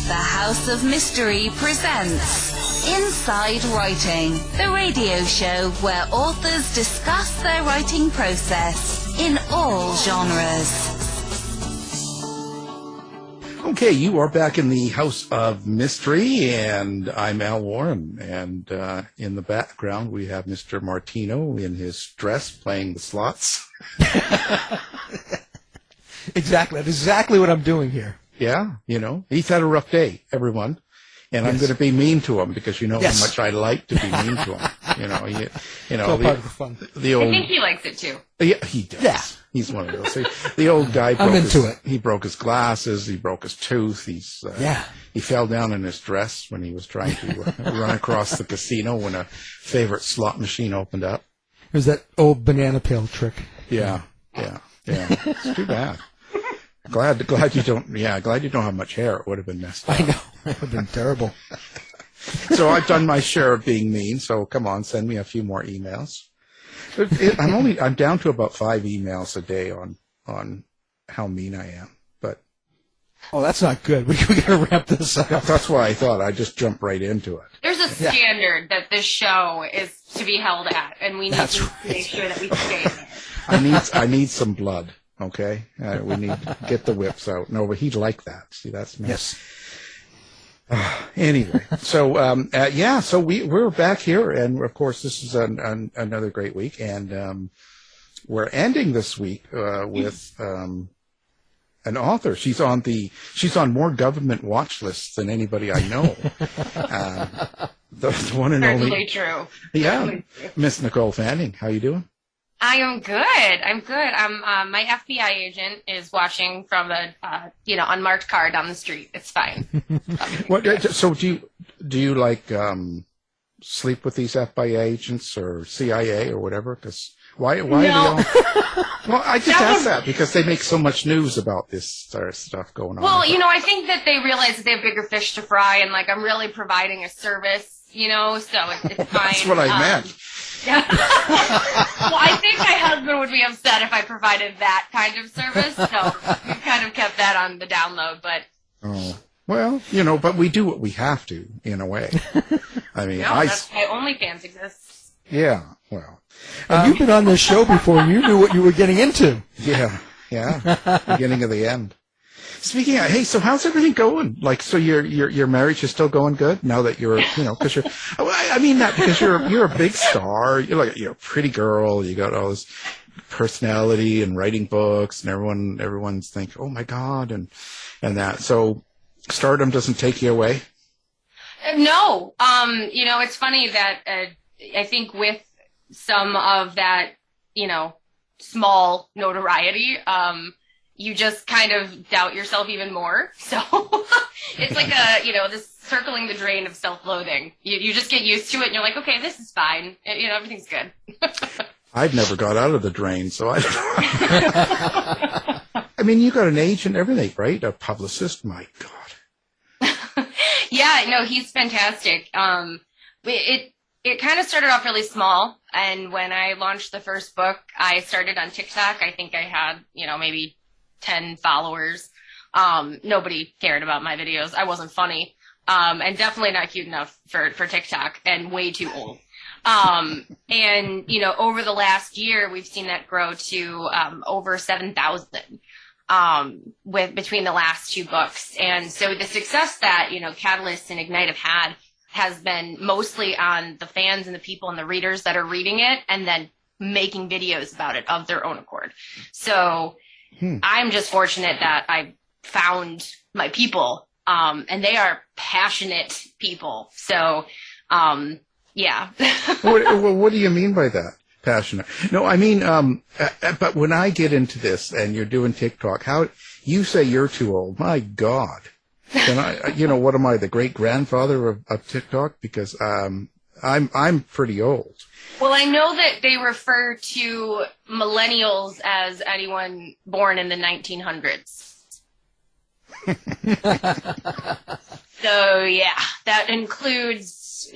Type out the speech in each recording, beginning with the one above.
The House of Mystery presents Inside Writing, the radio show where authors discuss their writing process in all genres. Okay, you are back in the House of Mystery, and I'm Al Warren, and in the background we have Mr. Martino in his dress playing the slots. Exactly. That's exactly what I'm doing here. Yeah, you know, he's had a rough day, everyone. And I'm going to be mean to him because you know how much I like to be mean to him. It's all part of the fun. I think he likes it too. Yeah, he does. Yeah. He's one of those. The old guy he broke his glasses, he broke his tooth, he fell down in his dress when he was trying to run across the casino when a favorite slot machine opened up. It was that old banana peel trick. Yeah. It's too bad. Glad you don't have much hair. It would have been messed up. I know. It would have been terrible. So I've done my share of being mean, so come on, send me a few more emails. I'm down to about 5 emails a day on how mean I am. But that's not good. We got to wrap this up. That's why I thought I'd just jump right into it. There's a standard that this show is to be held at, and we need to make sure that we stay there. I need some blood. Okay, we need to get the whips out. No, but he'd like that. See, that's me. Yes. Anyway, so so we're back here, and of course this is another great week, and we're ending this week with an author. She's on more government watch lists than anybody I know. The one and only. Certainly true. Yeah, Miss Nicole Fanning. How you doing? I am good. I'm good. My FBI agent is watching from a unmarked car down the street. It's fine. So do you like sleep with these FBI agents or CIA or whatever? Because why are they all? Well, I just ask that because they make so much news about this sort of stuff going on. Well, I think that they realize that they have bigger fish to fry, and I'm really providing a service. So it's fine. That's what I meant. Well, I think my husband would be upset if I provided that kind of service, so we kind of kept that on the down low, but... Oh, well, but we do what we have to, in a way. I mean, that's why OnlyFans exists. Yeah, well... you've been on this show before, and you knew what you were getting into. Yeah, beginning of the end. Speaking of, hey, so how's everything going? So your marriage is still going good now that you're, because you're, I mean that because you're a big star. You're a pretty girl. You got all this personality and writing books, and everyone's thinking, oh my God, and that. So stardom doesn't take you away? No. It's funny that I think with some of that, small notoriety, you just kind of doubt yourself even more. So it's like this circling the drain of self-loathing. You just get used to it, and you're like, okay, this is fine. Everything's good. I've never got out of the drain, so I don't know. I mean, you got an agent and everything, right? A publicist? My God. Yeah, no, he's fantastic. It kind of started off really small, and when I launched the first book, I started on TikTok. I think I had, maybe 10 followers. Nobody cared about my videos. I wasn't funny. And definitely not cute enough for TikTok, and way too old. And, over the last year, we've seen that grow to, over 7,000, between the last 2 books. And so the success that, Catalyst and Ignite have had has been mostly on the fans and the people and the readers that are reading it and then making videos about it of their own accord. So, I'm just fortunate that I found my people, and they are passionate people. So, yeah. What do you mean by that? Passionate? No, I mean, but when I get into this and you're doing TikTok, how you say you're too old? My God. Can I, what am I, the great grandfather of TikTok? Because, I'm pretty old. Well, I know that they refer to millennials as anyone born in the 1900s. So, yeah, that includes,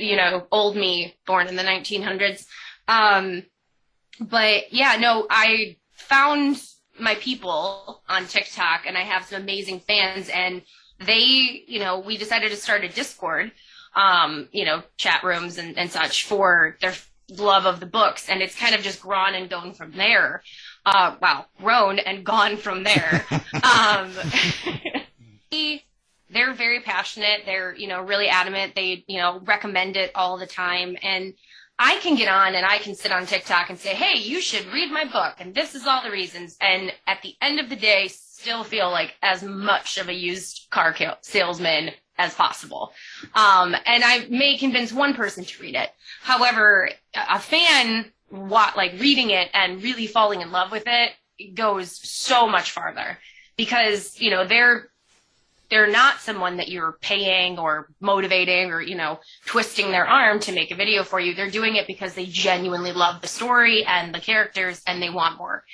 old me born in the 1900s. But, yeah, no, I found my people on TikTok, and I have some amazing fans, and they, we decided to start a Discord, chat rooms and such for their love of the books. And it's kind of just grown and gone from there. Grown and gone from there. They're very passionate. They're, really adamant. They, recommend it all the time. And I can get on and I can sit on TikTok and say, hey, you should read my book. And this is all the reasons. And at the end of the day, still feel like as much of a used car salesman as possible. And I may convince one person to read it. However, a fan, reading it and really falling in love with it goes so much farther because, they're not someone that you're paying or motivating or, twisting their arm to make a video for you. They're doing it because they genuinely love the story and the characters and they want more.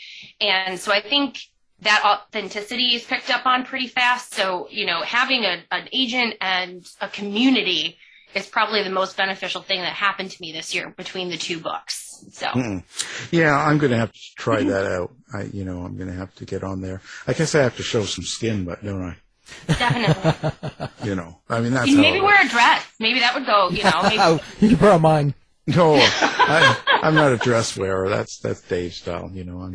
And so I think that authenticity is picked up on pretty fast. So, having an agent and a community is probably the most beneficial thing that happened to me this year between the two books. So, yeah, I'm going to have to try that out. I'm going to have to get on there. I guess I have to show some skin, but don't I? Definitely. That's maybe wear a dress. Maybe that would go. Maybe. You can borrow mine. No, I'm not a dress wearer. That's Dave's style. I'm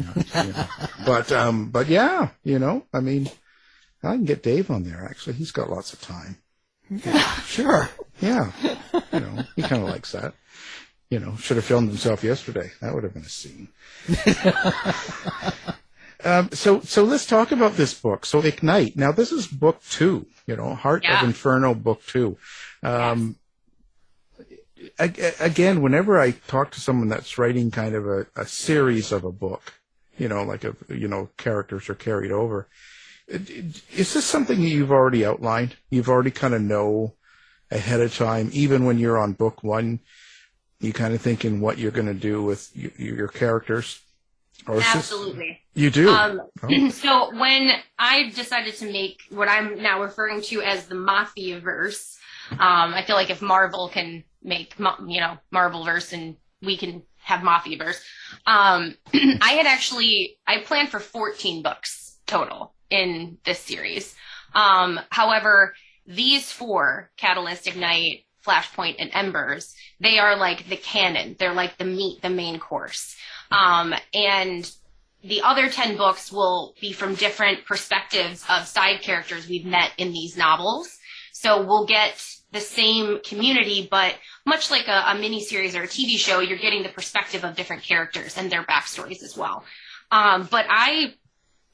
not. But yeah, I can get Dave on there. Actually, he's got lots of time. Yeah, sure. Yeah, he kind of likes that. Should have filmed himself yesterday. That would have been a scene. So let's talk about this book. So Ignite. Now this is book 2, Heart of Inferno, book 2. Again, whenever I talk to someone that's writing kind of a series of a book, characters are carried over. Is this something that you've already outlined? You've already kind of know ahead of time, even when you're on book 1, you kind of thinking what you're going to do with your characters? Absolutely. You do? So when I decided to make what I'm now referring to as the Mafia-verse, I feel like if Marvel can make, Marvel-verse and we can have Mafia-verse, I planned for 14 books total in this series. However, these 4, Catalyst, Ignite, Flashpoint, and Embers, they are like the canon. They're like the meat, the main course. And the other 10 books will be from different perspectives of side characters we've met in these novels. So we'll get the same community, but much like a miniseries or a TV show, you're getting the perspective of different characters and their backstories as well. But I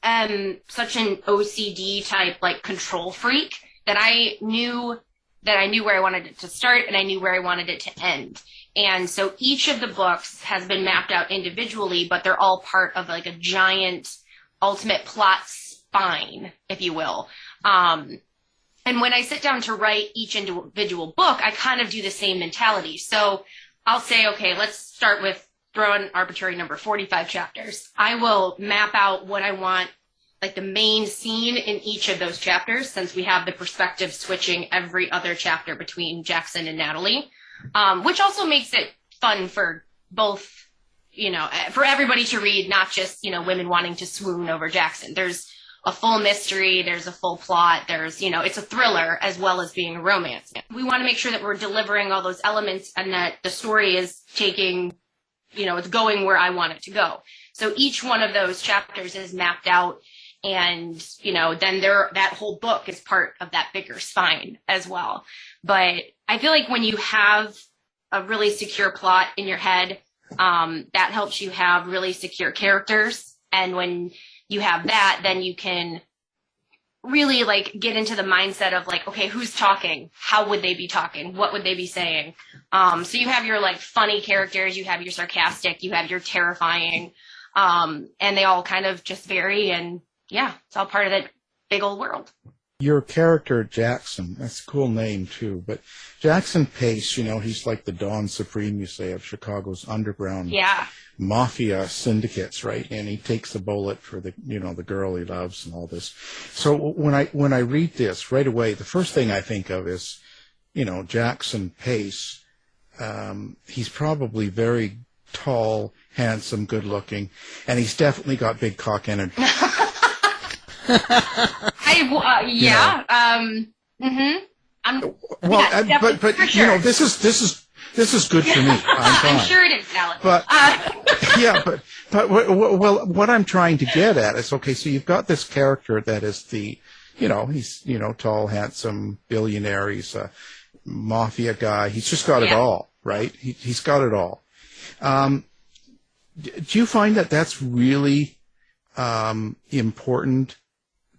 am such an OCD type, control freak that I knew where I wanted it to start and I knew where I wanted it to end. And so each of the books has been mapped out individually, but they're all part of a giant ultimate plot spine, if you will. And when I sit down to write each individual book, I kind of do the same mentality. So I'll say, okay, let's start with, throw an arbitrary number, 45 chapters. I will map out what I want, the main scene in each of those chapters, since we have the perspective switching every other chapter between Jaxon and Natalie. Which also makes it fun for both, for everybody to read, not just, women wanting to swoon over Jaxon. There's a full mystery, there's a full plot, there's, it's a thriller as well as being a romance. We want to make sure that we're delivering all those elements and that the story is taking, it's going where I want it to go. So each one of those chapters is mapped out and, then that whole book is part of that bigger spine as well. But I feel like when you have a really secure plot in your head, that helps you have really secure characters. And when you have that, then you can really get into the mindset of okay, who's talking? How would they be talking? What would they be saying? So you have your funny characters, you have your sarcastic, you have your terrifying, and they all kind of just vary. And yeah, it's all part of that big old world. Your character, Jaxon, that's a cool name, too. But Jaxon Pace, he's like the Don Supreme, you say, of Chicago's underground mafia syndicates, right? And he takes a bullet for the girl he loves and all this. So when I read this right away, the first thing I think of is, Jaxon Pace. He's probably very tall, handsome, good-looking, and he's definitely got big cock energy. But sure. you know, this is good for me. I'm fine. I'm sure it is, Alex. But what I'm trying to get at is, okay, so you've got this character that is he's tall, handsome, billionaire. He's a mafia guy. He's just got it all, right? He's got it all. Do you find that that's really important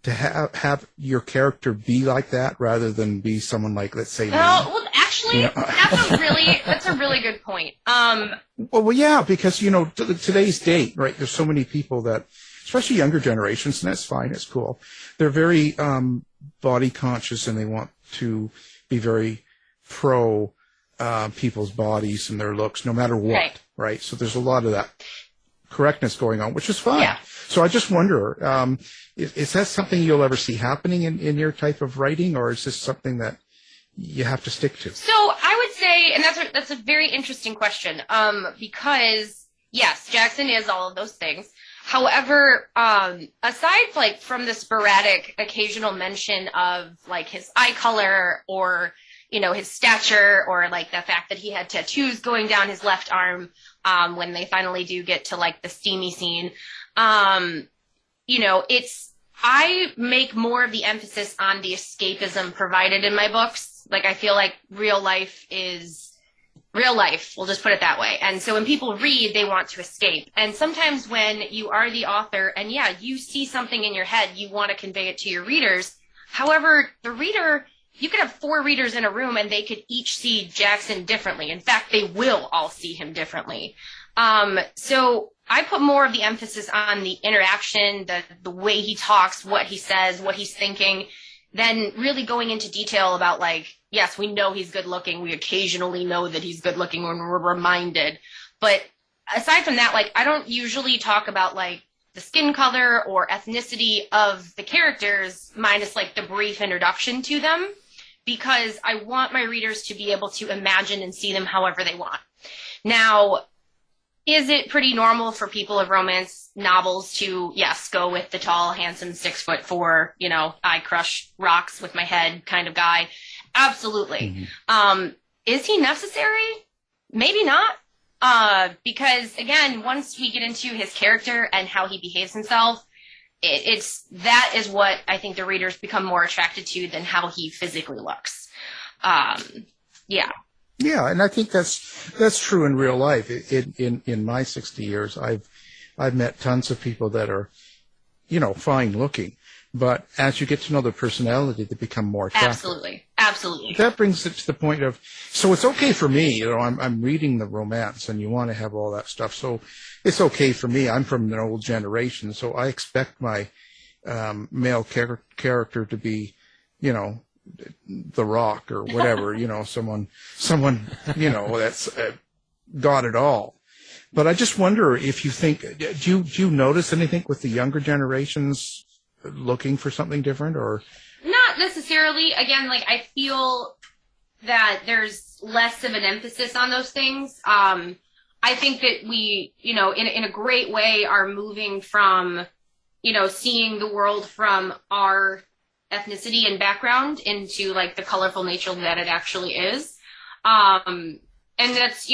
to have your character be like that rather than be someone like, let's say, well, actually, that's a really good point. Well, yeah, because today's date, right? There's so many people that, especially younger generations, and that's fine, it's cool. They're very body conscious, and they want to be very pro people's bodies and their looks, no matter what, right? So there's a lot of that correctness going on, which is fine. Yeah. So I just wonder, is that something you'll ever see happening in your type of writing, or is this something that you have to stick to? So I would say, and that's a very interesting question, because yes, Jaxon is all of those things. However, aside from the sporadic occasional mention of like his eye color or his stature, or like the fact that he had tattoos going down his left arm, when they finally do get to like the steamy scene, I make more of the emphasis on the escapism provided in my books. Like, I feel like real life is real life. We'll just put it that way. And so when people read, they want to escape. And sometimes when you are the author and you see something in your head, you want to convey it to your readers. However, the reader, you could have 4 readers in a room and they could each see Jaxon differently. In fact, they will all see him differently. So I put more of the emphasis on the interaction, the way he talks, what he says, what he's thinking, than really going into detail about, like, yes, we know he's good looking. We occasionally know that he's good looking when we're reminded. But aside from that, like, I don't usually talk about like the skin color or ethnicity of the characters, minus like the brief introduction to them, because I want my readers to be able to imagine and see them however they want. Now, is it pretty normal for people of romance novels to, yes, go with the tall, handsome, 6'4", I crush rocks with my head kind of guy? Absolutely. Mm-hmm. Is he necessary? Maybe not. Because again, once we get into his character and how he behaves himself, that is what I think the readers become more attracted to than how he physically looks. Yeah. Yeah, and I think that's true in real life. In my 60 years, I've met tons of people that are, fine looking, but as you get to know their personality, they become more attractive. Absolutely. That brings it to the point of, so it's okay for me. I'm reading the romance, and you want to have all that stuff. So it's okay for me. I'm from an old generation, so I expect my male character to be, The Rock or whatever, someone, that's got it all. But I just wonder if you think, do you notice anything with the younger generations looking for something different, or? Not necessarily. Again, like, I feel that there's less of an emphasis on those things. I think that we, in a great way are moving from, seeing the world from our ethnicity and background into like the colorful nature that it actually is. And that's,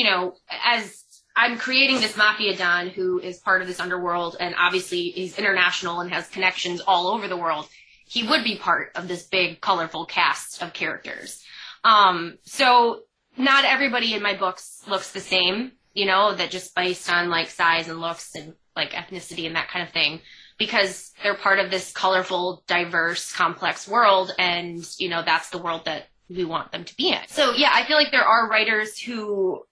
as I'm creating this mafia don who is part of this underworld, and obviously he's international and has connections all over the world, he would be part of this big colorful cast of characters. So not everybody in my books looks the same, that just based on like size and looks and like ethnicity and that kind of thing, because they're part of this colorful, diverse, complex world, and, that's the world that we want them to be in. So, yeah, I feel like there are writers who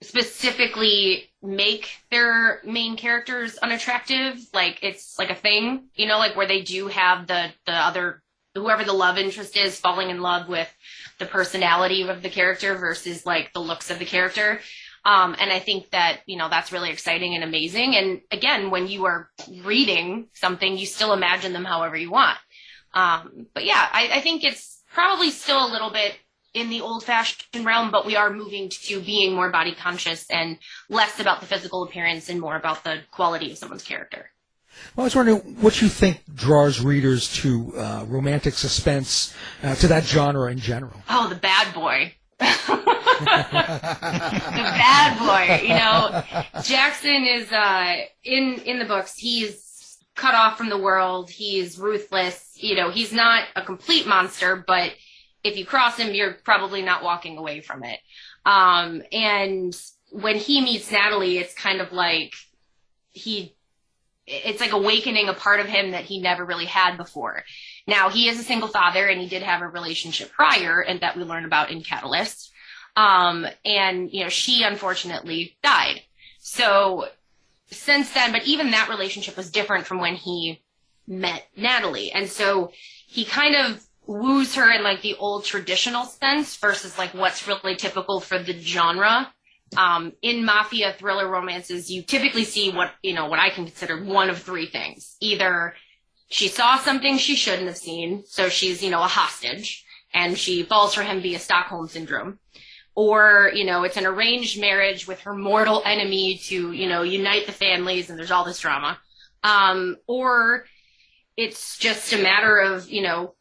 specifically make their main characters unattractive. Like, it's like a thing, like where they do have the other, whoever the love interest is, falling in love with the personality of the character versus, like, the looks of the character. And I think that, that's really exciting and amazing. And again, when you are reading something, you still imagine them however you want. But yeah, I think it's probably still a little bit in the old-fashioned realm, but we are moving to being more body conscious and less about the physical appearance and more about the quality of someone's character. Well, I was wondering what you think draws readers to romantic suspense, to that genre in general. Oh, the bad boy. The bad boy. You know, Jaxon is in the books. He's cut off from the world. He's ruthless. You know, he's not a complete monster, but if you cross him, you're probably not walking away from it. And when he meets Natalie, it's kind of like it's like awakening a part of him that he never really had before. Now, he is a single father, and he did have a relationship prior, and that we learn about in Catalyst. And, you know, she unfortunately died. So since then, but even that relationship was different from when he met Natalie. And so he kind of woos her in like the old traditional sense versus like what's really typical for the genre. In mafia thriller romances, you typically see what I can consider one of three things. Either she saw something she shouldn't have seen, so she's, a hostage, and she falls for him via Stockholm Syndrome. Or, it's an arranged marriage with her mortal enemy to, unite the families, and there's all this drama. Or it's just a matter of,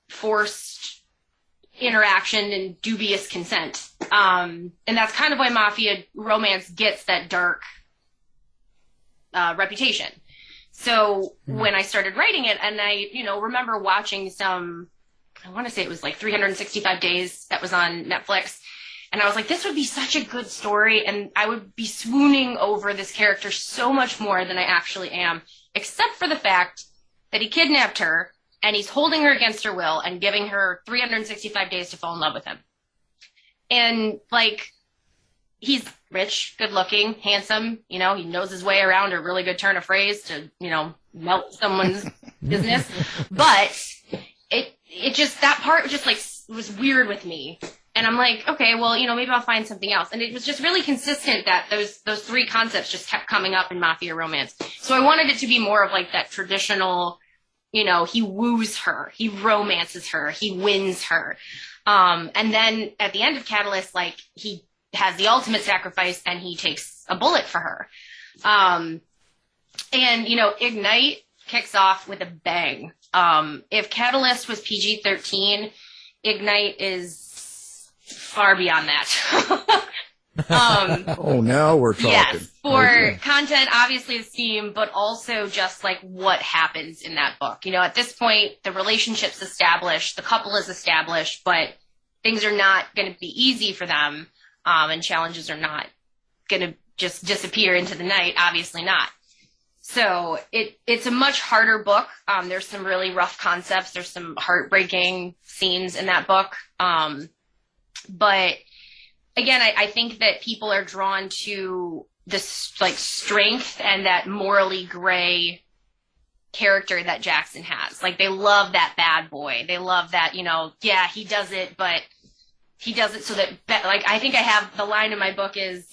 forced interaction and dubious consent. And that's kind of why mafia romance gets that dark reputation. So when I started writing it, and I, remember watching I want to say it was like 365 Days that was on Netflix. And I was like, this would be such a good story, and I would be swooning over this character so much more than I actually am, except for the fact that he kidnapped her, and he's holding her against her will and giving her 365 days to fall in love with him. And, like, he's rich, good-looking, handsome, he knows his way around a really good turn of phrase to, melt someone's business. But it just, that part just, like, was weird with me. And I'm like, okay, well, maybe I'll find something else. And it was just really consistent that those three concepts just kept coming up in mafia romance. So I wanted it to be more of like that traditional, he woos her, he romances her, he wins her. And then at the end of Catalyst, like, he has the ultimate sacrifice and he takes a bullet for her. And, Ignite kicks off with a bang. If Catalyst was PG-13, Ignite is far beyond that. Oh, now we're talking. Yes, for content, obviously the theme, but also just like what happens in that book. At this point, the relationship's established, the couple is established, but things are not going to be easy for them, and challenges are not going to just disappear into the night. Obviously not. So it's a much harder book. There's some really rough concepts. There's some heartbreaking scenes in that book. But again, I think that people are drawn to this like strength and that morally gray character that Jaxon has. Like, they love that bad boy. They love that, he does it, but he does it so that, like, I think I have the line in my book is,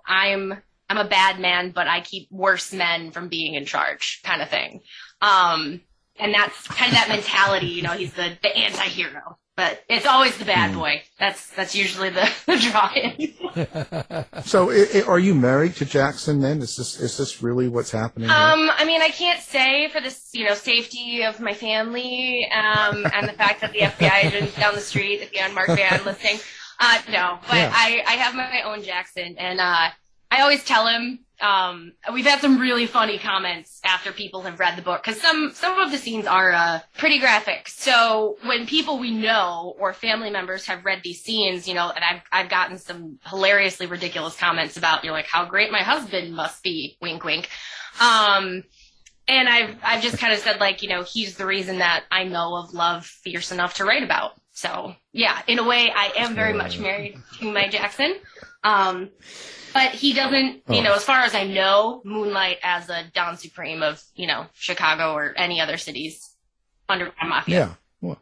I'm a bad man, but I keep worse men from being in charge, kind of thing. And that's kind of that mentality, he's the anti-hero. But it's always the bad boy. That's usually the draw-in. So, are you married to Jaxon then? Is this really what's happening here? I mean, I can't say for the safety of my family, and the fact that the FBI agent's down the street at the unmarked van listening. No, but yeah. I have my own Jaxon, and I always tell him. We've had some really funny comments after people have read the book, because some of the scenes are pretty graphic. So when people we know or family members have read these scenes, and I've gotten some hilariously ridiculous comments about, like, how great my husband must be, wink, wink. And I've just kind of said, like, he's the reason that I know of love fierce enough to write about. So yeah, in a way, I am very much married to my Jaxon. But he doesn't, as far as I know, moonlight as a Don Supreme of, Chicago or any other cities underground mafia. Yeah.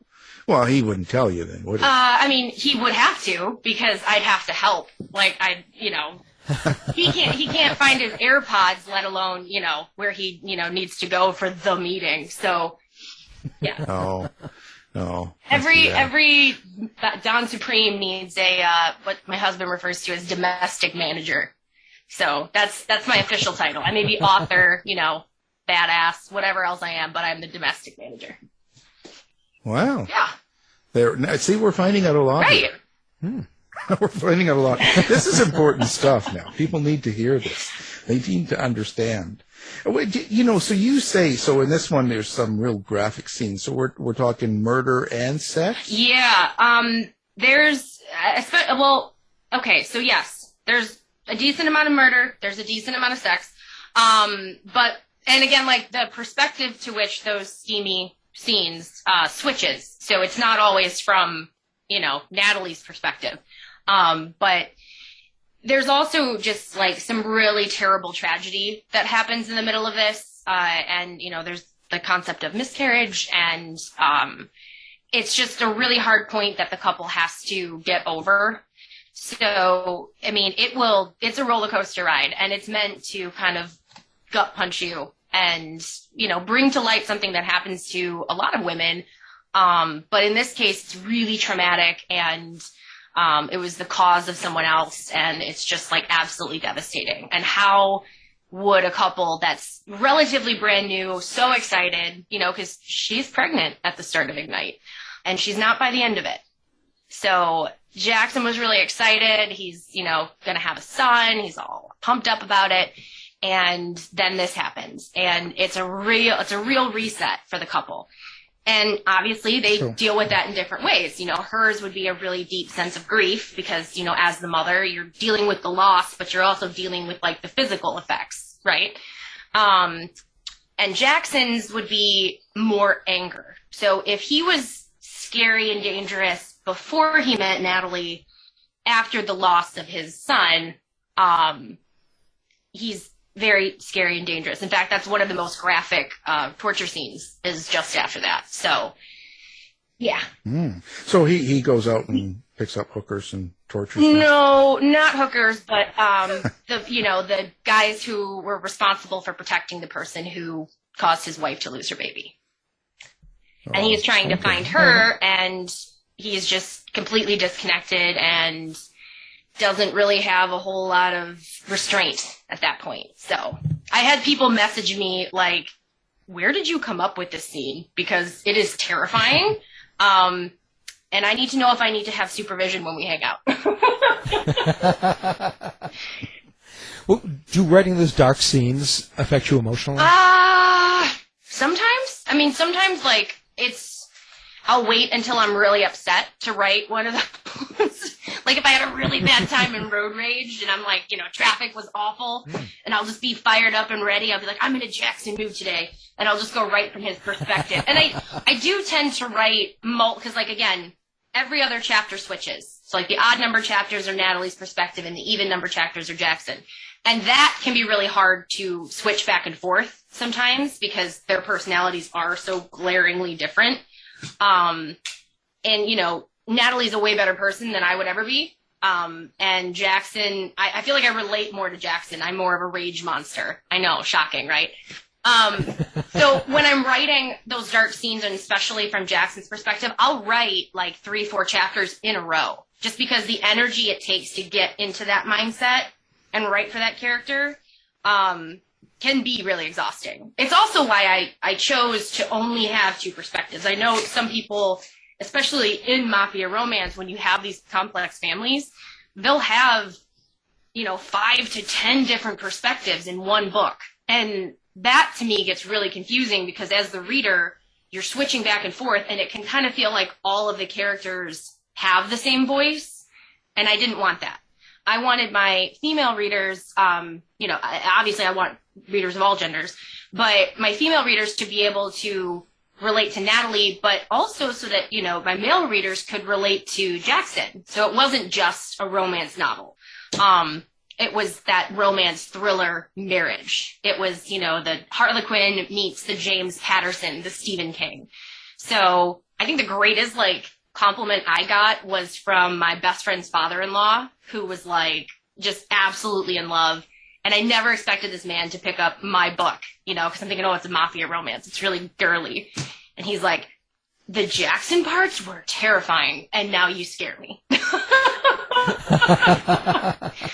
Well, he wouldn't tell you then, would he? I mean, he would have to, because I'd have to help. Like, he can't find his AirPods, let alone, where he, needs to go for the meeting. So, yeah. Oh. Every Don Supreme needs a what my husband refers to as domestic manager. So that's my official title. I may be author, badass, whatever else I am, but I'm the domestic manager. Wow. Yeah. See, we're finding out a lot. Right. We're finding out a lot. This is important stuff now. People need to hear this. They need to understand. You know, so you say, so in this one there's some real graphic scenes. So we're talking murder and sex? Yeah. There's, okay, so yes, there's a decent amount of murder. There's a decent amount of sex. But, and again, like the perspective to which those steamy scenes switches. So it's not always from, you know, Natalie's perspective. But there's also just like some really terrible tragedy that happens in the middle of this. And, you know, there's the concept of miscarriage, and it's just a really hard point that the couple has to get over. So, I mean, it's a roller coaster ride, and it's meant to kind of gut punch you and, you know, bring to light something that happens to a lot of women. But in this case, it's really traumatic, and it was the cause of someone else, and it's just like absolutely devastating. And how would a couple that's relatively brand new, so excited, you know, because she's pregnant at the start of Ignite, and she's not by the end of it. So Jaxon was really excited. He's, you know, going to have a son. He's all pumped up about it. And then this happens, and it's a real reset for the couple. And obviously they deal with that in different ways. You know, hers would be a really deep sense of grief because, you know, as the mother, you're dealing with the loss, but you're also dealing with like the physical effects, right? And Jaxon's would be more anger. So if he was scary and dangerous before he met Natalie, after the loss of his son, he's very scary and dangerous. In fact, that's one of the most graphic torture scenes is just after that. So, yeah. So he goes out and picks up hookers and tortures them? No, not hookers, but the guys who were responsible for protecting the person who caused his wife to lose her baby. And he is trying to find her, and he's just completely disconnected and doesn't really have a whole lot of restraint at that point. So I had people message me like, where did you come up with this scene? Because it is terrifying. And I need to know if I need to have supervision when we hang out. Well, do writing those dark scenes affect you emotionally? Sometimes. I mean, sometimes like I'll wait until I'm really upset to write one of those. Like if I had a really bad time in road rage and I'm like, traffic was awful, and I'll just be fired up and ready. I'll be like, I'm in a Jaxon mood today, and I'll just go right from his perspective. And I do tend to write because like again, every other chapter switches. So like the odd number chapters are Natalie's perspective and the even number chapters are Jaxon. And that can be really hard to switch back and forth sometimes because their personalities are so glaringly different. And Natalie's a way better person than I would ever be. And Jaxon, I feel like I relate more to Jaxon. I'm more of a rage monster. I know, shocking, right? So when I'm writing those dark scenes, and especially from Jaxon's perspective, I'll write like 3-4 chapters in a row, just because the energy it takes to get into that mindset and write for that character can be really exhausting. It's also why I chose to only have 2 perspectives. I know some people, especially in mafia romance, when you have these complex families, they'll have, 5 to 10 different perspectives in one book. And that to me gets really confusing because as the reader, you're switching back and forth, and it can kind of feel like all of the characters have the same voice. And I didn't want that. I wanted my female readers, obviously I want readers of all genders, but my female readers to be able to relate to Natalie, but also so that, my male readers could relate to Jaxon. So it wasn't just a romance novel. It was that romance thriller marriage. It was, the Harlequin meets the James Patterson, the Stephen King. So I think the greatest, compliment I got was from my best friend's father-in-law, who was, just absolutely in love. And I never expected this man to pick up my book, because I'm thinking, it's a mafia romance. It's really girly. And he's like, the Jaxon parts were terrifying, and now you scare me.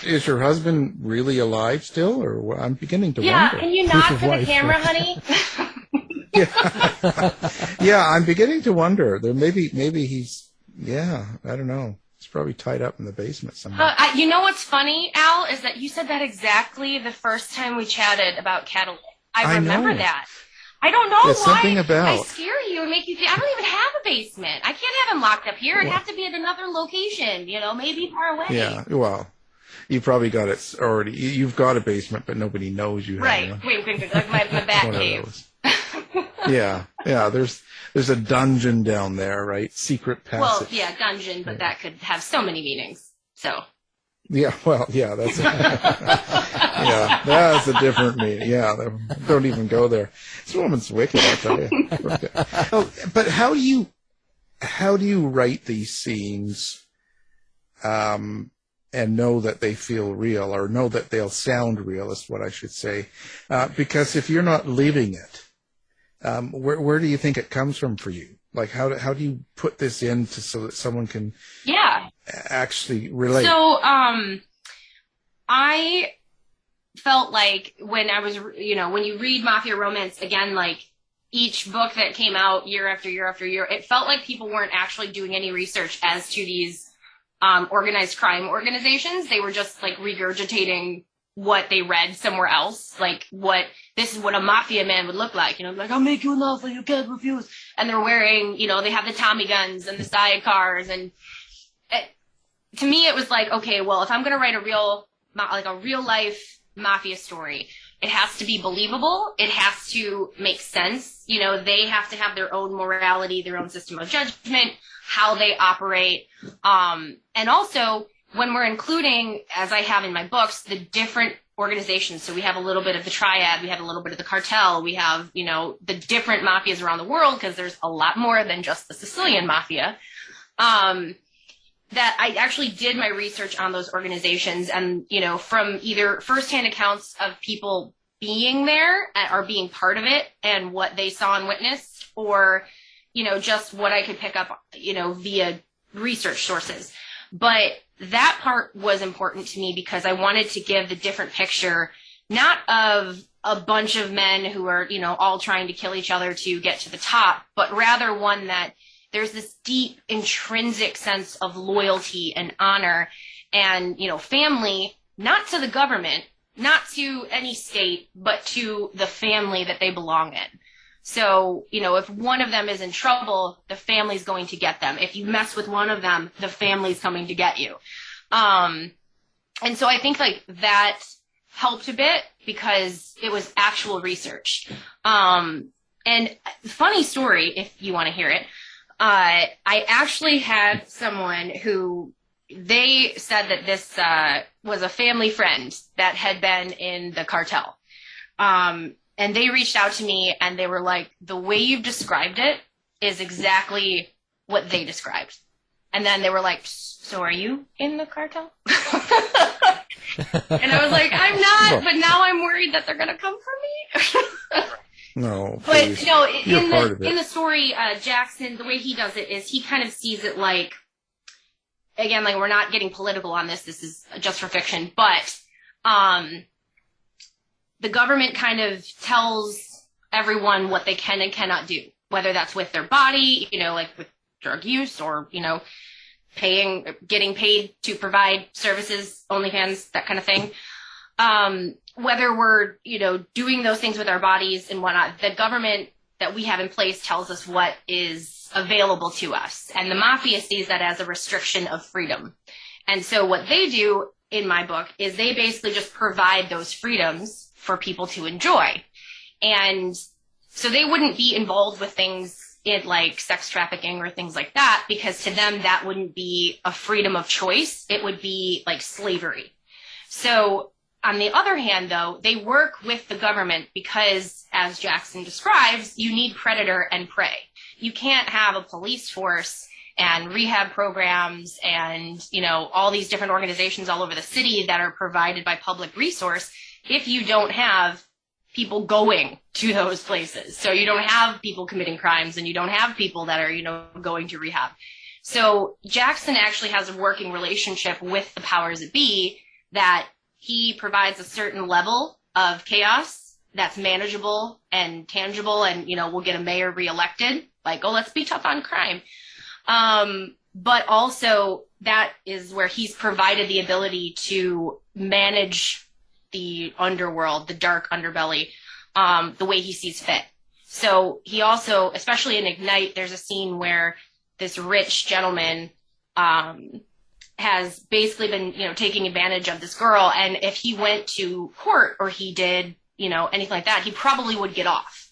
Is your husband really alive still, or what? I'm beginning to Yeah, wonder. can you not for the camera, honey? Yeah, I'm beginning to wonder. There maybe he's, I don't know. He's probably tied up in the basement somewhere. You know what's funny, Al, is that you said that exactly the first time we chatted about Catalyst. I remember that. I don't know why something about I scare you and make you think. I don't even have a basement. I can't have him locked up here. It'd have to be at another location, maybe far away. Yeah, well, you probably got it already. You've got a basement, but nobody knows you right. have. Right, like my bat cave. Yeah. There's a dungeon down there, right? Secret passage. Well, yeah, dungeon, but that could have so many meanings. So. Yeah, well, yeah, that's that's a different meaning. Yeah, don't even go there. This woman's wicked, I'll tell you. Oh, but how do you write these scenes, and know that they feel real, or know that they'll sound real, is what I should say, because if you're not living it, where do you think it comes from for you? Like, how do you put this in so that someone can actually relate? So, I felt like when I was, when you read Mafia romance, again, like each book that came out year after year after year, it felt like people weren't actually doing any research as to these organized crime organizations. They were just like regurgitating what they read somewhere else, like this is what a mafia man would look like, like, I'll make you an offer you can't refuse. And they're wearing, they have the Tommy guns and the sidecars. And to me, it was like, okay, well, if I'm going to write a real life mafia story, it has to be believable. It has to make sense. They have to have their own morality, their own system of judgment, how they operate. And also, when we're including, as I have in my books, the different organizations, so we have a little bit of the triad, we have a little bit of the cartel, we have, the different mafias around the world, because there's a lot more than just the Sicilian mafia, that I actually did my research on those organizations, and, from either firsthand accounts of people being there or being part of it and what they saw and witnessed, or, just what I could pick up, via research sources. But that part was important to me because I wanted to give the different picture, not of a bunch of men who are, all trying to kill each other to get to the top, but rather one that there's this deep intrinsic sense of loyalty and honor and, family, not to the government, not to any state, but to the family that they belong in. So, if one of them is in trouble, the family's going to get them. If you mess with one of them, the family's coming to get you. And so I think like that helped a bit because it was actual research. And funny story, if you want to hear it, I actually had someone who they said that this was a family friend that had been in the cartel. And they reached out to me and they were like, the way you've described it is exactly what they described. And then they were like, so are you in the cartel? And I was like, I'm not, but now I'm worried that they're going to come for me. No, but please. in the story, Jaxon, the way he does it is he kind of sees it like, again, like we're not getting political on this. This is just for fiction, but, the government kind of tells everyone what they can and cannot do, whether that's with their body, like with drug use or, getting paid to provide services, OnlyFans, that kind of thing. Whether we're, doing those things with our bodies and whatnot, the government that we have in place tells us what is available to us. And the mafia sees that as a restriction of freedom. And so what they do in my book is they basically just provide those freedoms for people to enjoy. And so they wouldn't be involved with things in like sex trafficking or things like that, because to them that wouldn't be a freedom of choice. It would be like slavery. So on the other hand, though, they work with the government because, as Jaxon describes, you need predator and prey. You can't have a police force and rehab programs and, all these different organizations all over the city that are provided by public resource if you don't have people going to those places. So you don't have people committing crimes and you don't have people that are, going to rehab. So Jaxon actually has a working relationship with the powers that be, that he provides a certain level of chaos that's manageable and tangible, and, we'll get a mayor reelected. Like, oh, let's be tough on crime. But also that is where he's provided the ability to manage the underworld, the dark underbelly, the way he sees fit. So he also, especially in Ignite, there's a scene where this rich gentleman has basically been, taking advantage of this girl. And if he went to court or he did, anything like that, he probably would get off.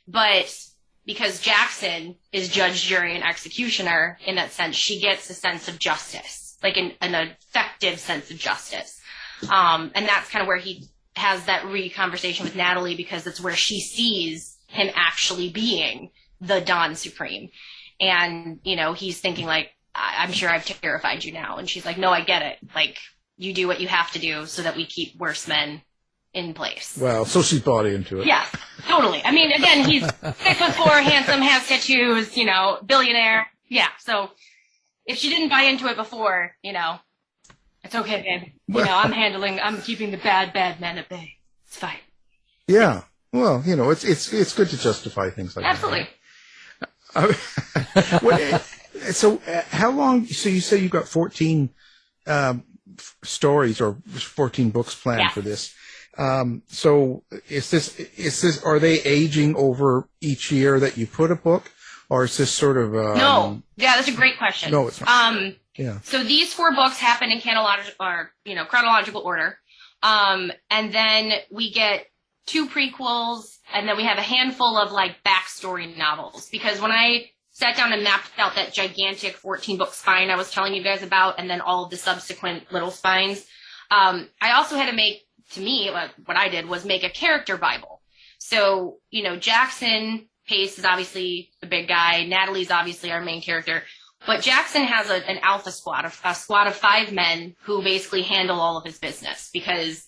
But because Jaxon is judge, jury, and executioner, in that sense, she gets a sense of justice, like an effective sense of justice. And that's kind of where he has that conversation with Natalie, because it's where she sees him actually being the Don Supreme. And, he's thinking like, I'm sure I've terrified you now. And she's like, no, I get it. Like, you do what you have to do so that we keep worse men in place. Well, so she bought into it. Yeah, totally. I mean, again, he's 6'4", handsome, has tattoos, billionaire. Yeah, so if she didn't buy into it before, it's okay, babe. I'm keeping the bad men at bay. It's fine. Yeah. Well, it's good to justify things like Absolutely. that. So how long, so you say you got 14 stories or 14 books planned for this. So are they aging over each year that you put a book, or is this sort of, No. Yeah, that's a great question. No, it's not. Yeah. So these 4 books happen in chronological order. And then we get 2 prequels, and then we have a handful of like backstory novels, because when I sat down and mapped out that gigantic 14-book spine I was telling you guys about, and then all of the subsequent little spines, I also had to make, to me, what I did was make a character Bible. So, Jaxon Pace is obviously the big guy. Natalie's obviously our main character. But Jaxon has an alpha squad, a squad of 5 men who basically handle all of his business, because,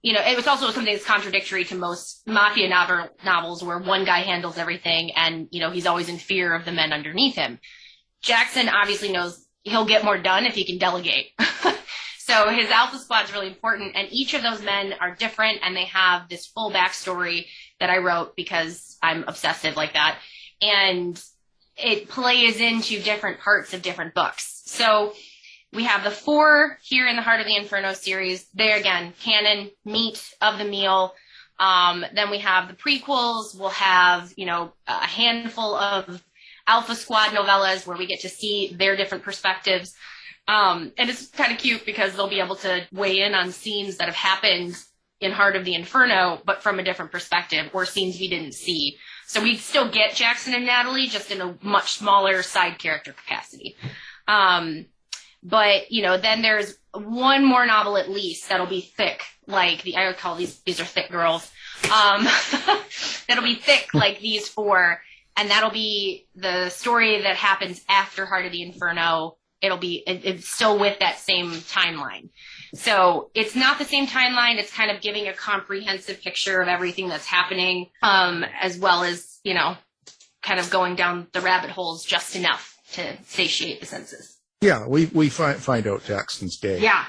it was also something that's contradictory to most mafia novels where one guy handles everything and, he's always in fear of the men underneath him. Jaxon obviously knows he'll get more done if he can delegate. So his alpha squad is really important, and each of those men are different, and they have this full backstory that I wrote because I'm obsessive like that. And it plays into different parts of different books. So we have the 4 here in the Heart of the Inferno series. They're, again, canon, meat of the meal. Then we have the prequels. We'll have, a handful of Alpha Squad novellas where we get to see their different perspectives. And it's kind of cute because they'll be able to weigh in on scenes that have happened in Heart of the Inferno, but from a different perspective, or scenes we didn't see. So we still get Jaxon and Natalie, just in a much smaller side character capacity. But, then there's one more novel at least that'll be thick, like I would call these are thick girls. That'll be thick like these 4, and that'll be the story that happens after Heart of the Inferno. It's still with that same timeline. So it's not the same timeline. It's kind of giving a comprehensive picture of everything that's happening, as well as, kind of going down the rabbit holes just enough to satiate the senses. Yeah, we find out Jackson's gay. Yeah.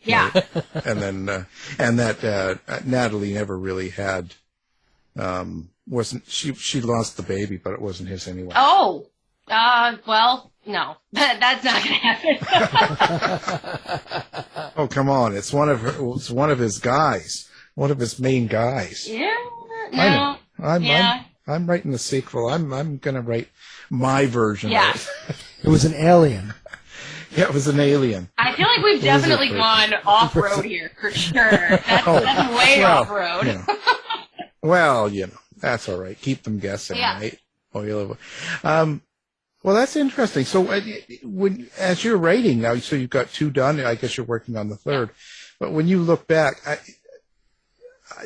Yeah. Right? And then, and that Natalie never really had, she lost the baby, but it wasn't his anyway. Oh, well, no, that's not going to happen. Oh, come on. It's one of his guys, one of his main guys. Yeah. No. I know. I'm writing the sequel. I'm going to write my version of it. It was an alien. Yeah, it was an alien. I feel like we've definitely gone off-road here, for sure. That's way off-road. Well, that's all right. Keep them guessing, right? Well, that's interesting. So as you're writing now, so you've got 2 done. I guess you're working on the 3rd. But when you look back,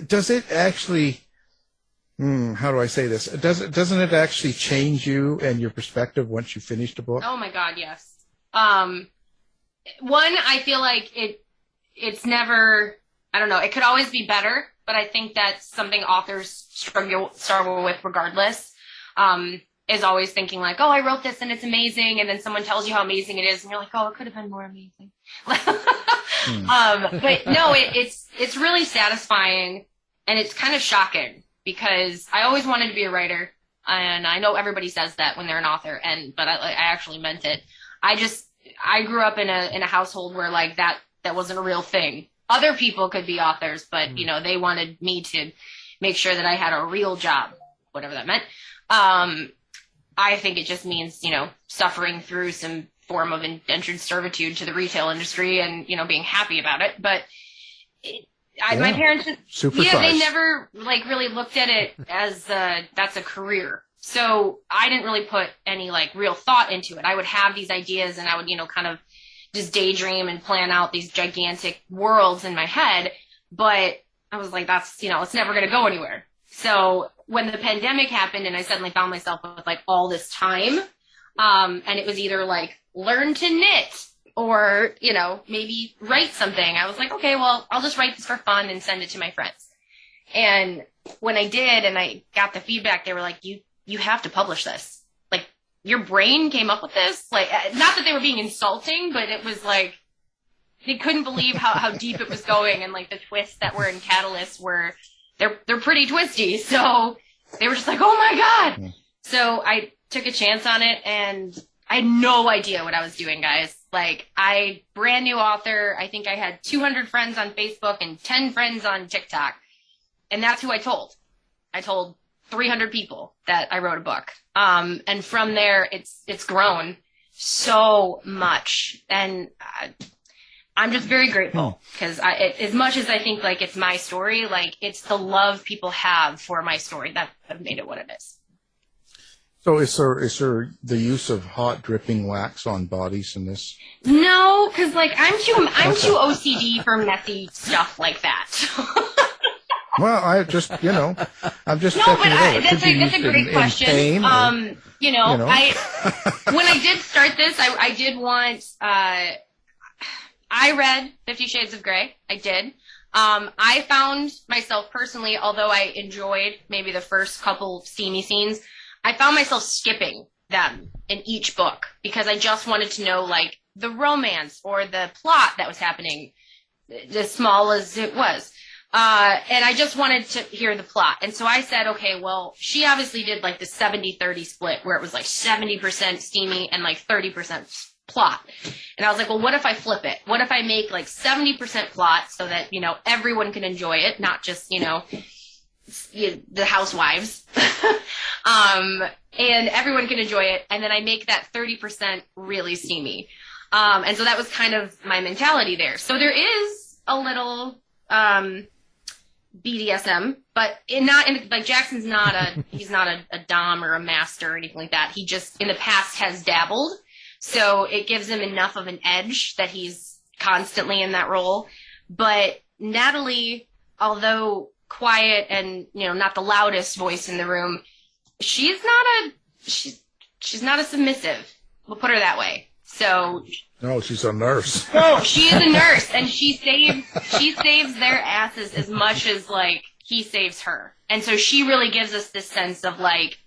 does it actually... how do I say this? Doesn't it actually change you and your perspective once you finish the book? Oh my God, yes. One, I feel like it's never, I don't know, it could always be better, but I think that's something authors struggle with regardless. is always thinking like, oh, I wrote this and it's amazing. And then someone tells you how amazing it is. And you're like, oh, it could have been more amazing. But no, it's really satisfying, and it's kind of shocking because I always wanted to be a writer. And I know everybody says that when they're an author, but I actually meant it. I grew up in a household where like that wasn't a real thing. Other people could be authors, but you know, they wanted me to make sure that I had a real job, whatever that meant. I think it just means, you know, suffering through some form of indentured servitude to the retail industry and, you know, being happy about it. But my parents, they never like really looked at it as that's a career. So I didn't really put any like real thought into it. I would have these ideas and I would, you know, kind of just daydream and plan out these gigantic worlds in my head. But I was like, that's, you know, it's never going to go anywhere. So when the pandemic happened and I suddenly found myself with like all this time, and it was either like learn to knit or, you know, maybe write something. I was like, okay, well, I'll just write this for fun and send it to my friends. And when I did and I got the feedback, they were like, you have to publish this. Like, your brain came up with this. Like, not that they were being insulting, but it was like, they couldn't believe how deep it was going. And like the twists that were in Catalyst were, they're pretty twisty. So they were just like, oh my God. Yeah. So I took a chance on it and I had no idea what I was doing, guys. Like, brand new author. I think I had 200 friends on Facebook and 10 friends on TikTok. And that's who I told. I told 300 people that I wrote a book. And from there, it's grown so much. And I'm just very grateful because as much as I think like it's my story, like it's the love people have for my story that have made it what it is. So is there the use of hot dripping wax on bodies in this? No, because like I'm too OCD for messy stuff like that. Well, I'm just checking it out. That's a great question. When I did start this, I did want. I read 50 Shades of Grey. I did. I found myself personally, although I enjoyed maybe the first couple steamy scenes, I found myself skipping them in each book because I just wanted to know like the romance or the plot that was happening, as small as it was. And I just wanted to hear the plot. And so I said, okay, well, she obviously did like the 70-30 split where it was like 70% steamy and like 30% plot. And I was like, well, what if I flip it? What if I make like 70% plot so that, you know, everyone can enjoy it, not just, you know, the housewives. And everyone can enjoy it. And then I make that 30% really steamy. And so that was kind of my mentality there. So there is a little, BDSM, but like Jackson's he's not a dom or a master or anything like that. He just in the past has dabbled. So it gives him enough of an edge that he's constantly in that role. But Natalie, although quiet and, you know, not the loudest voice in the room, she's not a submissive. We'll put her that way. So no, she's a nurse. No, she is a nurse, and she saves their asses as much as like he saves her. And so she really gives us this sense of like,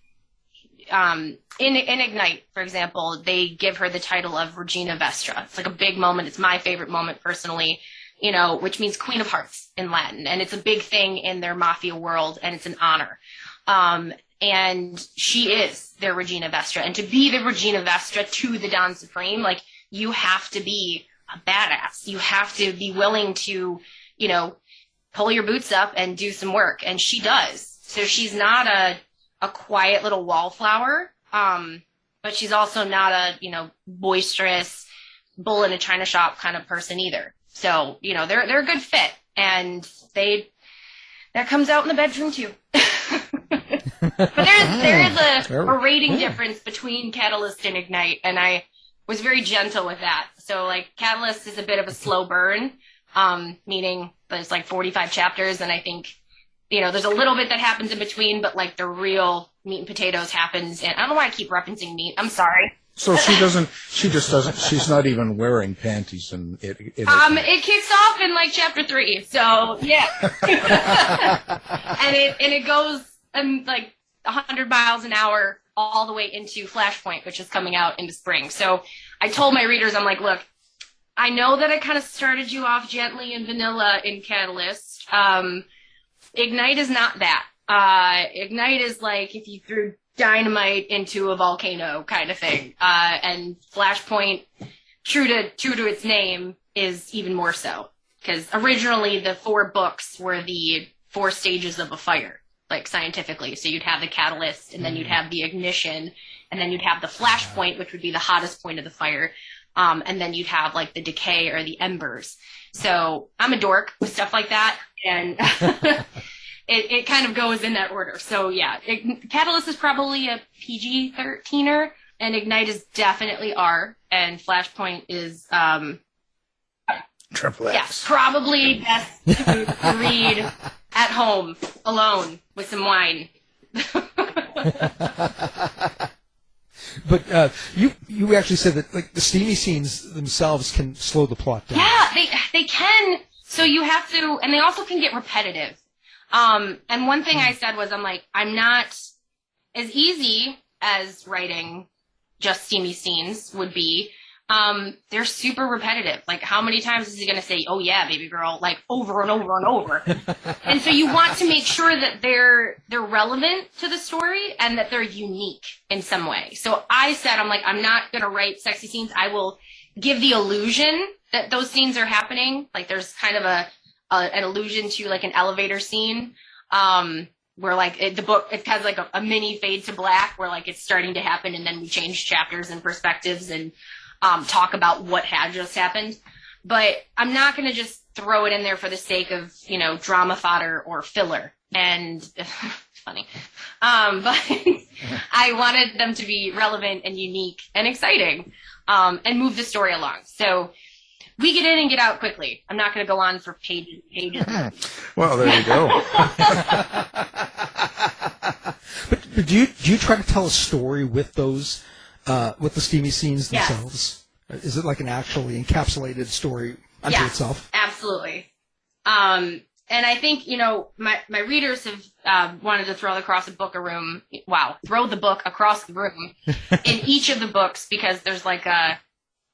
in Ignite, for example, they give her the title of Regina Vestra. It's like a big moment. It's my favorite moment personally, you know, which means Queen of Hearts in Latin, and it's a big thing in their mafia world, and it's an honor. And she is their Regina Vestra, and to be the Regina Vestra to the Don Supreme, like, you have to be a badass. You have to be willing to, you know, pull your boots up and do some work. And she does. So she's not a quiet little wallflower. But she's also not a, you know, boisterous bull in a china shop kind of person either. So, you know, they're a good fit. And that comes out in the bedroom too. But there is a rating difference between Catalyst and Ignite, and I was very gentle with that. So, like, Catalyst is a bit of a slow burn, meaning there's, like, 45 chapters, and I think, you know, there's a little bit that happens in between, but, like, the real meat and potatoes happens, and I don't know why I keep referencing meat. I'm sorry. So she's not even wearing panties in it. It kicks off in, like, chapter 3, so, yeah. and it goes, like, 100 miles an hour, all the way into Flashpoint, which is coming out in the spring. So I told my readers, I'm like, look, I know that I kind of started you off gently and vanilla in Catalyst. Ignite is not that. Ignite is like if you threw dynamite into a volcano kind of thing. And Flashpoint, true to its name, is even more so. Because originally the 4 books were the 4 stages of a fire, like scientifically. So you'd have the catalyst, and then you'd have the ignition, and then you'd have the flashpoint, which would be the hottest point of the fire. And then you'd have like the decay or the embers. So I'm a dork with stuff like that. And it kind of goes in that order. So yeah, Catalyst is probably a PG-13er, and Ignite is definitely R, and Flashpoint is Triple X. Yes, probably best to read at home, alone, with some wine. But you actually said that like the steamy scenes themselves can slow the plot down. Yeah, they can. So you have to, and they also can get repetitive. And one thing I said was, I'm like, I'm not as easy as writing just steamy scenes would be. They're super repetitive. Like, how many times is he going to say, oh yeah, baby girl, like over and over and over? And so you want to make sure that they're relevant to the story and that they're unique in some way. So I said, I'm like, I'm not going to write sexy scenes. I will give the illusion that those scenes are happening. Like, there's kind of an allusion to like an elevator scene, where like the book, it has like a mini fade to black where like it's starting to happen, and then we change chapters and perspectives and talk about what had just happened. But I'm not going to just throw it in there for the sake of, drama fodder or filler. And funny. But I wanted them to be relevant and unique and exciting, and move the story along. So we get in and get out quickly. I'm not going to go on for pages and pages. Well, there you go. But do you try to tell a story with those, with the steamy scenes themselves? Yes. Is it like an actually encapsulated story unto itself? Absolutely. And I think, my readers have wanted to throw the book across the room in each of the books, because there's like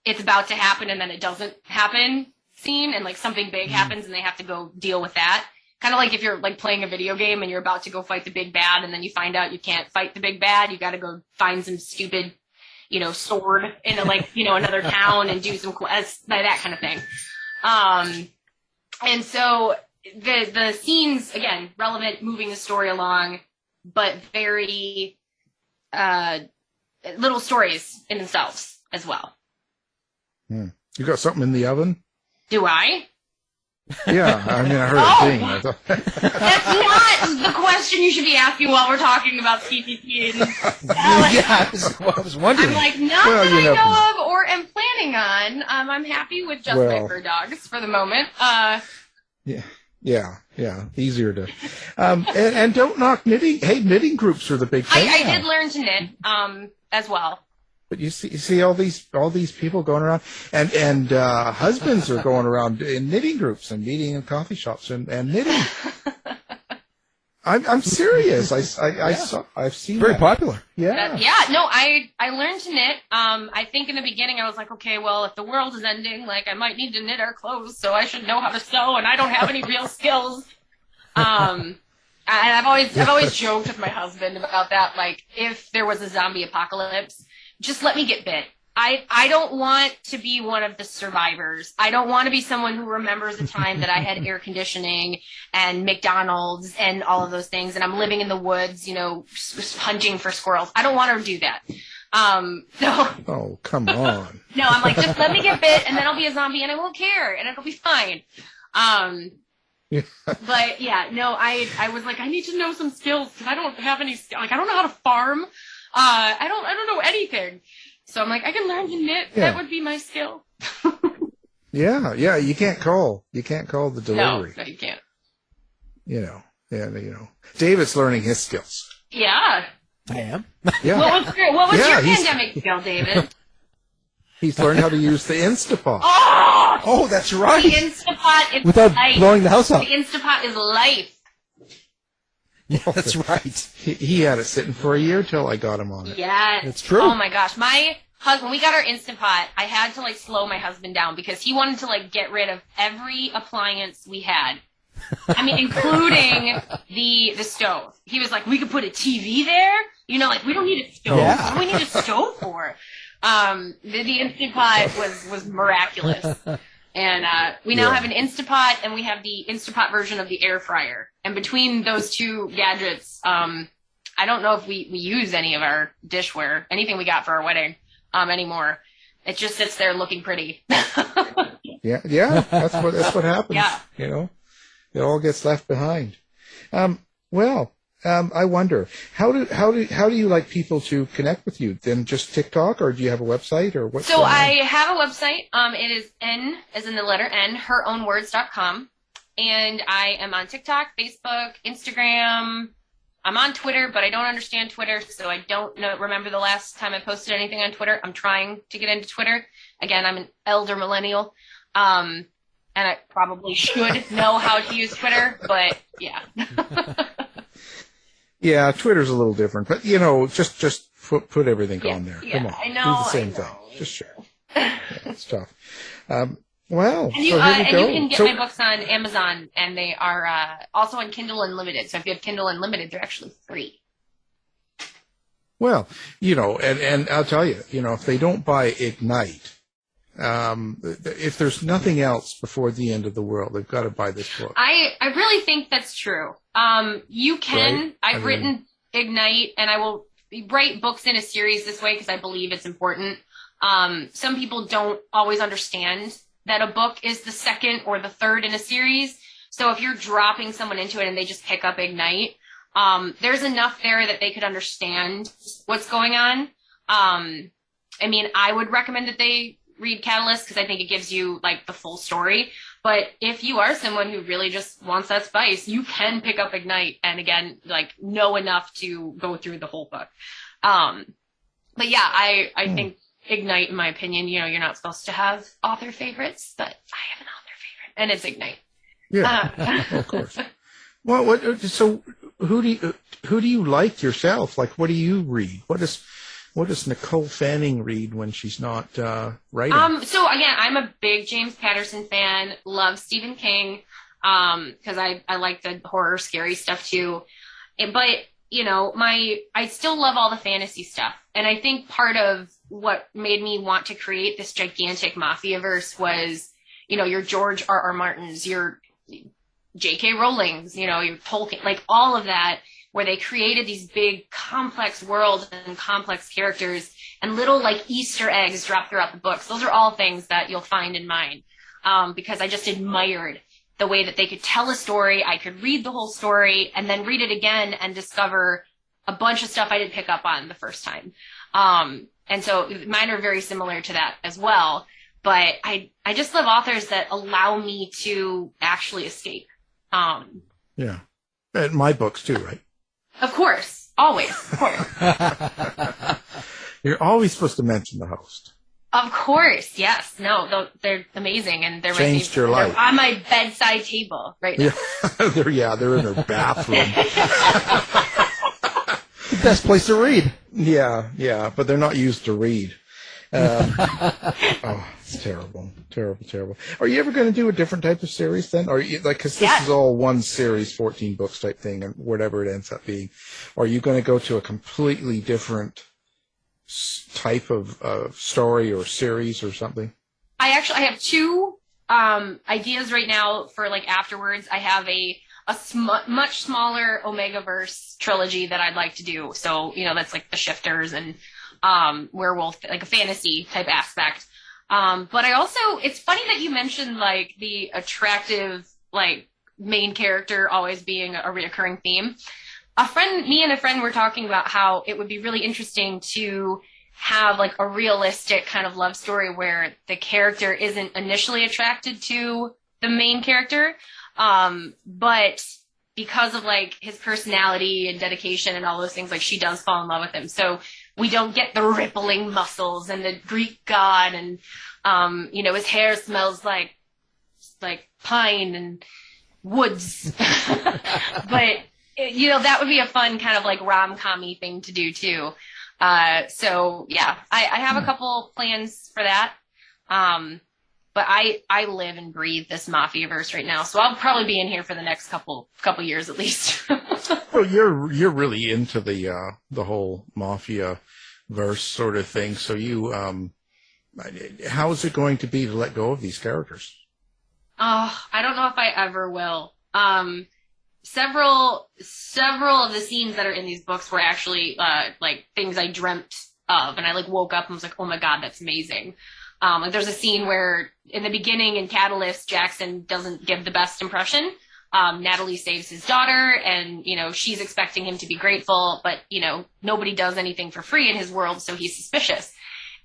it's about to happen and then it doesn't happen scene, and like something big happens and they have to go deal with that. Kind of like if you're like playing a video game and you're about to go fight the big bad, and then you find out you can't fight the big bad. You got to go find some stupid, sword in another town and do some quests, that kind of thing. And so the scenes, again, relevant, moving the story along, but very little stories in themselves as well. You got something in the oven? Do I? Yeah, I mean, I heard a ding. That's not the question you should be asking while we're talking about CPT. I was wondering. I'm like, not that I know of or am planning on. I'm happy with just my bird dogs for the moment. Yeah, easier to. And don't knock knitting. Hey, knitting groups are the big thing. I did learn to knit as well. But you see all these people going around, and husbands are going around in knitting groups and meeting in coffee shops and knitting. I'm serious. I've seen very that. Popular. Yeah. No, I learned to knit. I think in the beginning I was like, okay, well, if the world is ending, like I might need to knit our clothes, so I should know how to sew, and I don't have any real skills. And I've always joked with my husband about that. Like, if there was a zombie apocalypse, just let me get bit. I don't want to be one of the survivors. I don't want to be someone who remembers the time that I had air conditioning and McDonald's and all of those things, and I'm living in the woods, hunting for squirrels. I don't want to do that. Oh, come on. No, I'm like, just let me get bit, and then I'll be a zombie, and I won't care, and it'll be fine. But yeah, no, I was like, I need to know some skills, because I don't have any, I don't know how to farm. I don't know anything. So I'm like, I can learn to knit. Yeah. That would be my skill. Yeah. You can't call the delivery. No, you can't. David's learning his skills. Yeah. I am. Yeah. What was your pandemic skill, David? He's learned how to use the Instapot. Oh, that's right. The Instapot is without life. blowing the house up. The Instapot is life. That's right. He had it sitting for a year till I got him on it. Yeah. It's true. Oh my gosh. My husband, when we got our Instant Pot, I had to like slow my husband down because he wanted to like get rid of every appliance we had. I mean, including the stove. He was like, we could put a TV there. You know, like we don't need a stove. Yeah. What do we need a stove for? The Instant Pot was miraculous. And we now have an Instant Pot, and we have the Instant Pot version of the air fryer. And between those two gadgets, I don't know if we use any of our dishware, anything we got for our wedding, anymore. It just sits there looking pretty. Yeah, that's what happens. Yeah. You know, it all gets left behind. I wonder how do you like people to connect with you? Then just TikTok, or do you have a website, or what? So I have a website. It is N as in the letter N, herownwords.com, and I am on TikTok, Facebook, Instagram. I'm on Twitter, but I don't understand Twitter, so I don't remember the last time I posted anything on Twitter. I'm trying to get into Twitter. Again, I'm an elder millennial, and I probably should know how to use Twitter, but yeah. Yeah, Twitter's a little different, but you know, just put everything on there. Yeah, Come on, I know. do the same thing. Just share. Yeah, it's tough. Well, and you, so here we go. You can get my books on Amazon, and they are also on Kindle Unlimited. So if you have Kindle Unlimited, they're actually free. Well, you know, and I'll tell you, you know, if they don't buy Ignite, if there's nothing else before the end of the world, they've got to buy this book. I really think that's true. You can. Right? I've written Ignite, and I will write books in a series this way because I believe it's important. Some people don't always understand that a book is the second or the third in a series. So if you're dropping someone into it and they just pick up Ignite, there's enough there that they could understand what's going on. I mean, I would recommend that they read Catalyst because I think it gives you like the full story. But if you are someone who really just wants that spice, you can pick up Ignite and again, like know enough to go through the whole book. But yeah, I think Ignite, in my opinion, you know, you're not supposed to have author favorites, but I have an author favorite, and it's Ignite. Yeah, of course. Well, so who do you like yourself? Like, what do you read? What does Nicole Fanning read when she's not writing? So again, I'm a big James Patterson fan. Love Stephen King, because I like the horror, scary stuff too. But you know, I still love all the fantasy stuff, and I think part of what made me want to create this gigantic Mafia-verse was, you know, your George R.R. Martins, your J.K. Rowling's, you know, your Tolkien, like all of that, where they created these big complex worlds and complex characters and little like Easter eggs dropped throughout the books. Those are all things that you'll find in mine, because I just admired the way that they could tell a story. I could read the whole story and then read it again and discover a bunch of stuff I didn't pick up on the first time. And so mine are very similar to that as well. But I just love authors that allow me to actually escape. Yeah. And my books too, right? Of course. Always. Of course. You're always supposed to mention the host. Of course. Yes. No, they're amazing. And they're changed your life. They're on my bedside table right now. Yeah. They're in her bathroom. The best place to read. Yeah, but they're not used to read. Oh, it's terrible. Are you ever going to do a different type of series then? Or because this is all one series, 14 books type thing, and whatever it ends up being, are you going to go to a completely different type of story or series or something? I have two ideas right now for like afterwards. I have a much smaller Omegaverse trilogy that I'd like to do. So, you know, that's like the Shifters and werewolf, like a fantasy type aspect. But I also, it's funny that you mentioned like the attractive, like main character always being a reoccurring theme. Me and a friend were talking about how it would be really interesting to have like a realistic kind of love story where the character isn't initially attracted to the main character. But because of like his personality and dedication and all those things, like she does fall in love with him. So we don't get the rippling muscles and the Greek god and, you know, his hair smells like pine and woods. But that would be a fun kind of like rom-com-y thing to do too. So yeah, I have a couple plans for that. But I live and breathe this Mafia-verse right now, so I'll probably be in here for the next couple years at least. Well, you're really into the whole Mafia-verse sort of thing. So you, how is it going to be to let go of these characters? Oh, I don't know if I ever will. Several of the scenes that are in these books were actually like things I dreamt of, and I like woke up and was like, oh my god, that's amazing. Like there's a scene where in the beginning in Catalyst, Jaxon doesn't give the best impression. Natalie saves his daughter, and she's expecting him to be grateful, but nobody does anything for free in his world, so he's suspicious,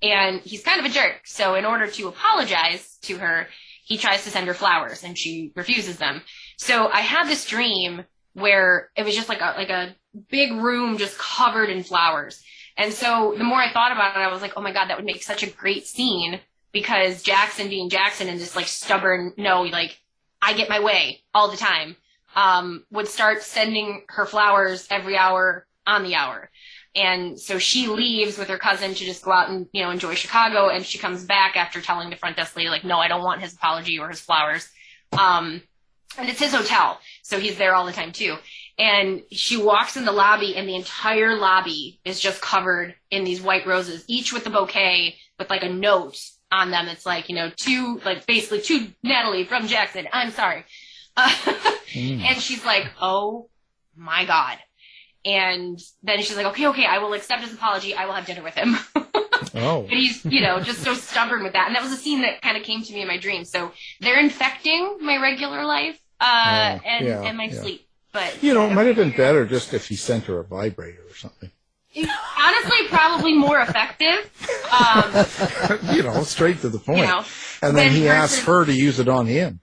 and he's kind of a jerk. So in order to apologize to her, he tries to send her flowers, and she refuses them. So I had this dream where it was just like a big room just covered in flowers. And so the more I thought about it, I was like, oh my god, that would make such a great scene, because Jaxon being Jaxon and this like stubborn, I get my way all the time, would start sending her flowers every hour on the hour. And so she leaves with her cousin to just go out and, enjoy Chicago. And she comes back after telling the front desk lady, like, no, I don't want his apology or his flowers. And it's his hotel, so he's there all the time too. And she walks in the lobby, and the entire lobby is just covered in these white roses, each with a bouquet with like a note on them. It's like, basically to Natalie from Jaxon, I'm sorry. And she's like, oh my god. And then she's like, okay, I will accept his apology. I will have dinner with him. Oh. But he's, just so stubborn with that. And that was a scene that kind of came to me in my dream. So they're infecting my regular life and my sleep. But it might have been better just if he sent her a vibrator or something. Honestly, probably more effective. Straight to the point. And then he asks her to use it on him.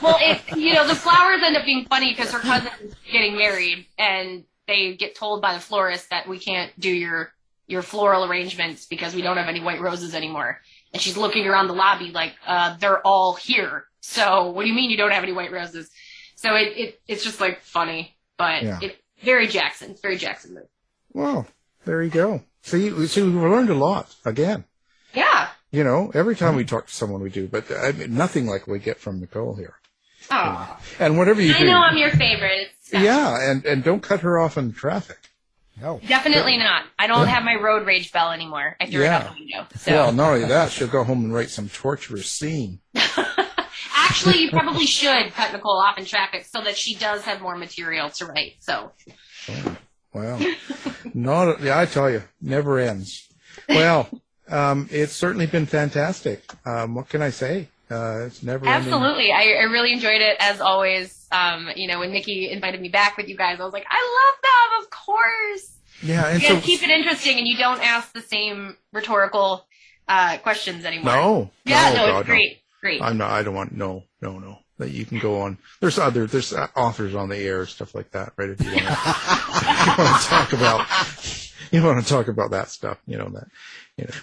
Well, the flowers end up being funny because her cousin's getting married, and they get told by the florist that we can't do your floral arrangements because we don't have any white roses anymore. And she's looking around the lobby like, they're all here. So what do you mean you don't have any white roses? So it's just like funny, but it's very Jaxon. It's very Jaxon move. Well, there you go. See, we've learned a lot again. Yeah. Every time we talk to someone we do, but nothing like we get from Nicole here. Oh. And whatever you do. I know I'm your favorite. Yeah, and don't cut her off in traffic. No. Definitely not. I don't have my road rage bell anymore. I threw it out the window. So. Well, not only that, she'll go home and write some torturous scene. Actually, you probably should cut Nicole off in traffic so that she does have more material to write. So. Oh, well, I tell you, never ends. Well, it's certainly been fantastic. What can I say? It's never Absolutely. I really enjoyed it, as always. When Nikki invited me back with you guys, I was like, I love them, of course. Yeah, and you keep it interesting, and you don't ask the same rhetorical questions anymore. No. Yeah, God, it's great. Great. I don't want no. That you can go on. There's authors on the air, stuff like that, right? If you want to talk about that stuff, that.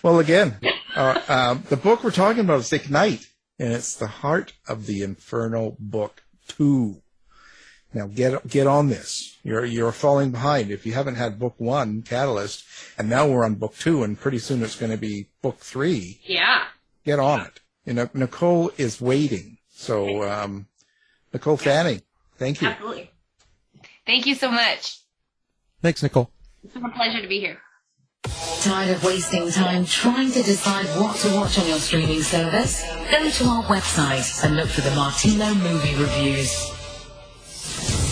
Well, again, the book we're talking about is Ignite, and it's the heart of the Inferno book 2. Now get on this. You're falling behind. If you haven't had book 1, Catalyst, and now we're on book 2, and pretty soon it's going to be book 3. Yeah. Get on it. Nicole is waiting. So, Nicole Fanning, thank you. Absolutely. Thank you so much. Thanks, Nicole. It's been a pleasure to be here. Tired of wasting time trying to decide what to watch on your streaming service? Go to our website and look for the Martino movie reviews.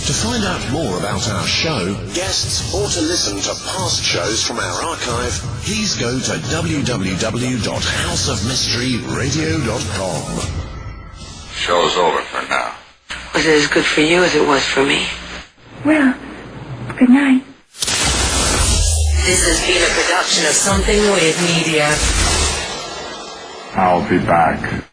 To find out more about our show, guests, or to listen to past shows from our archive, please go to www.houseofmysteryradio.com. Show's over for now. Was it as good for you as it was for me? Well, good night. This has been a production of Something Weird Media. I'll be back.